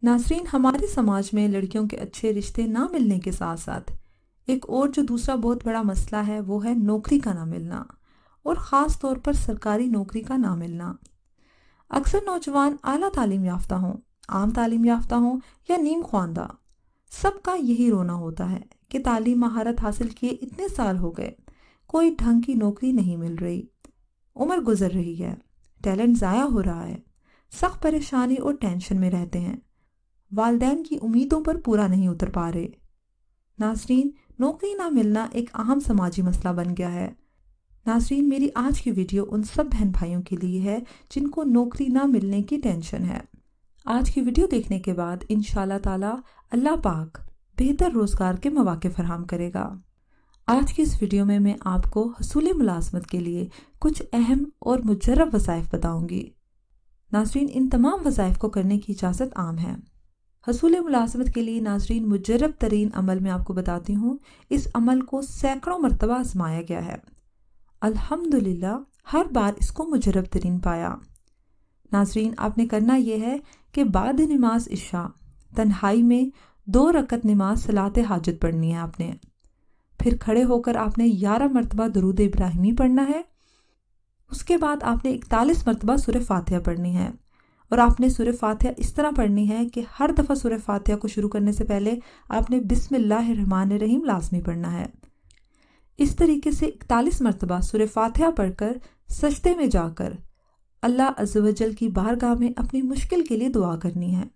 नाज़रीन, हमारे समाज में लड़कियों के अच्छे रिश्ते ना मिलने के साथ साथ एक और जो दूसरा बहुत बड़ा मसला है वो है नौकरी का ना मिलना, और ख़ास तौर पर सरकारी नौकरी का ना मिलना। अक्सर नौजवान आला तालीम याफ्ता हों, आम तालीम याफ्ता हों या नीम ख्वांदा, सबका यही रोना होता है कि तालीम महारत हासिल किए इतने साल हो गए, कोई ढंग की नौकरी नहीं मिल रही, उम्र गुजर रही है, टैलेंट ज़ाया हो रहा है, सख्त परेशानी और टेंशन में रहते हैं, वालदैन की उम्मीदों पर पूरा नहीं उतर पा रहे। नाज़रीन, नौकरी ना मिलना एक अहम समाजी मसला बन गया है। नाज़रीन, मेरी आज की वीडियो उन सब बहन भाइयों के लिए है जिनको नौकरी ना मिलने की टेंशन है। आज की वीडियो देखने के बाद इंशाल्लाह ताला अल्लाह पाक बेहतर रोज़गार के मौके फराहम करेगा। आज की इस वीडियो में मैं आपको हसूल मुलाजमत के लिए कुछ अहम और मुजर्रब वज़ाइफ बताऊंगी। नाज़रीन, इन तमाम वज़ाइफ को करने की इजाज़त आम है। हसूल मुलाजमत के लिए नाज़रीन मुजर्रब तरीन अमल मैं आपको बताती हूँ। इस अमल को सैकड़ों मरतबा आजमाया गया है, अल्हम्दुलिल्लाह हर बार इसको मुजर्रब तरीन पाया। नाज़रीन, आपने करना यह है कि बाद नमाज इशा तन्हाई में 2 रकत नमाज सलात हाजत पढ़नी है आपने। फिर खड़े होकर आपने 11 मरतबा दरूद इब्राहिमी पढ़ना है। उसके बाद आपने 41 मरतबा सूरह फातिहा पढ़नी है, और आपने सूरह फातिहा इस तरह पढ़नी है कि हर दफ़ा सूरह फातिहा को शुरू करने से पहले आपने बिस्मिल्लाहिर्रहमानिर्रहीम लाजमी पढ़ना है। इस तरीके से 41 मरतबा सूरह फातिहा पढ़कर सजदे में जाकर अल्लाह अज़्ज़ व जल की बारगाह में अपनी मुश्किल के लिए दुआ करनी है।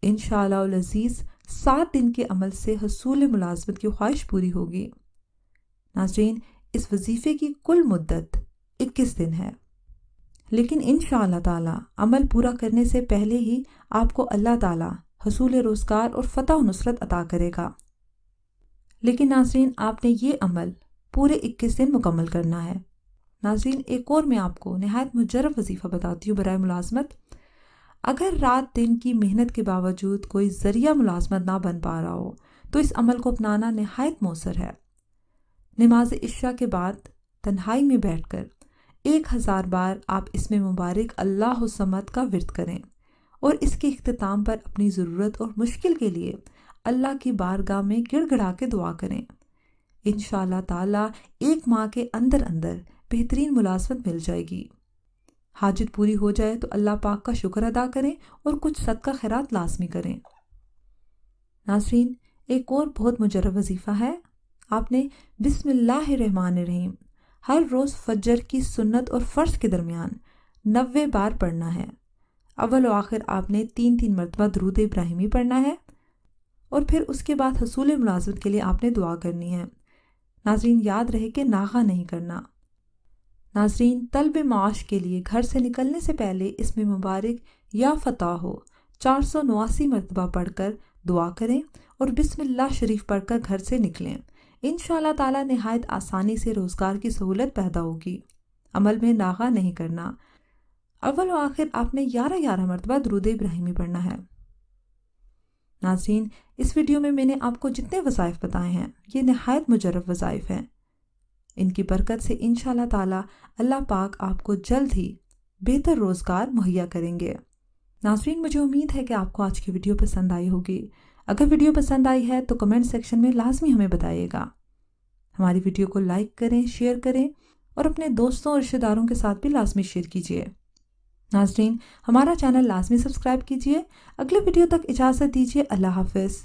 इंशाअल्लाह अज़ीज़ 7 दिन के अमल से हसूल मुलाजमत की ख्वाहिश पूरी होगी। नाज़रीन, इस वजीफ़े की कुल मुद्दत 21 दिन है, लेकिन इंशाअल्लाह ताला अमल पूरा करने से पहले ही आपको अल्लाह ताला हसूल रोज़गार और फ़तह व नुसरत अता करेगा। लेकिन नाज़रीन, आपने ये अमल पूरे 21 दिन मुकम्मल करना है। नाज़रीन, एक और मैं आपको नहायत मुजर्रब वजीफ़ा बताती हूँ बराए मुलाजमत। अगर रात दिन की मेहनत के बावजूद कोई ज़रिया मुलाजमत ना बन पा रहा हो तो इस अमल को अपनाना नहायत मौसर है। नमाज इशा के बाद तन्हाई में बैठकर 1000 बार आप इसमें मुबारक अल्लाह समद का विर्द करें, और इसके इख्तिताम पर अपनी ज़रूरत और मुश्किल के लिए अल्लाह की बारगाह में गिड़गिड़ा के दुआ करें। इंशाअल्लाह ताला 1 माह के अंदर अंदर बेहतरीन मुलाजमत मिल जाएगी। हाजत पूरी हो जाए तो अल्लाह पाक का शुक्र अदा करें और कुछ सदका खैरात लाजमी करें। नाज़रीन, एक और बहुत मुजर्रब वजीफ़ा है। आपने बिस्मिल्लाहिर्रहमानिर्रहीम हर रोज़ फजर की सुन्नत और फ़र्ज के दरमियान 90 बार पढ़ना है। अव्वल व आखिर आपने 3-3 मरतबा दरूद इब्राहिमी पढ़ना है, और फिर उसके बाद हसूल मुलाजमत के लिए आपने दुआ करनी है। नाज़रीन, याद रहे कि नागा नहीं करना। नाज़रीन, तलब माश के लिए घर से निकलने से पहले इसमें मुबारक या फ़तह हो 489 मरतबा पढ़कर दुआ करें और बिस्मिल्लाह शरीफ पढ़कर घर से निकलें। इंशाअल्लाह ताला नहायत आसानी से रोज़गार की सहूलत पैदा होगी। अमल में नागा नहीं करना। अव्वल व आखिर आपने 11 मरतबा दरूद इब्राहिमी पढ़ना है। नाज़रीन, इस वीडियो में मैंने आपको जितने वज़ाइफ बताए हैं ये नहायत मुजर्रब वज़ाइफ हैं। इनकी बरकत से इंशाअल्लाह ताला अल्लाह पाक आपको जल्द ही बेहतर रोज़गार मुहैया करेंगे। नाज़रीन, मुझे उम्मीद है कि आपको आज की वीडियो पसंद आई होगी। अगर वीडियो पसंद आई है तो कमेंट सेक्शन में लाजमी हमें बताइएगा। हमारी वीडियो को लाइक करें, शेयर करें, और अपने दोस्तों और रिश्तेदारों के साथ भी लाजमी शेयर कीजिए। नाज़रीन, हमारा चैनल लाजमी सब्सक्राइब कीजिए। अगले वीडियो तक इजाज़त दीजिए। अल्लाह हाफ़िज़।